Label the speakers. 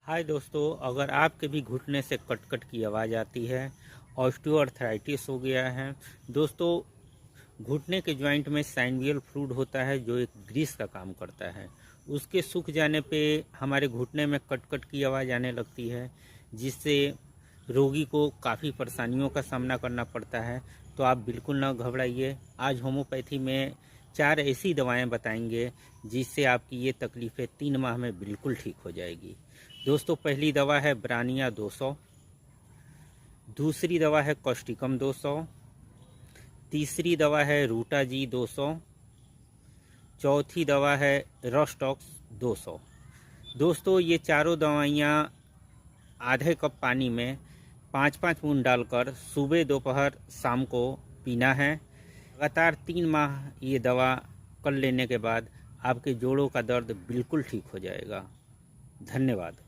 Speaker 1: हाय दोस्तों, अगर आपके भी घुटने से कट-कट की आवाज़ आती है, ऑस्टियोआर्थराइटिस हो गया है दोस्तों, घुटने के जॉइंट में साइनवियल फ्लूइड होता है जो एक ग्रीस का काम करता है। उसके सूख जाने पे हमारे घुटने में कट-कट की आवाज़ आने लगती है, जिससे रोगी को काफ़ी परेशानियों का सामना करना पड़ता है। तो आप बिल्कुल ना घबराइए। आज होम्योपैथी में 4 ऐसी दवाएं बताएंगे जिससे आपकी ये तकलीफ़ें 3 माह में बिल्कुल ठीक हो जाएगी। दोस्तों, पहली दवा है ब्रानिया 200, दूसरी दवा है कॉस्टिकम 200, तीसरी दवा है रूटाजी 200, चौथी दवा है रोस्टॉक्स 200। दोस्तों, ये चारों दवाइयाँ आधे कप पानी में 5-5 बूंद डालकर सुबह, दोपहर, शाम को पीना है। लगातार 3 माह ये दवा कर लेने के बाद आपके जोड़ों का दर्द बिल्कुल ठीक हो जाएगा। धन्यवाद।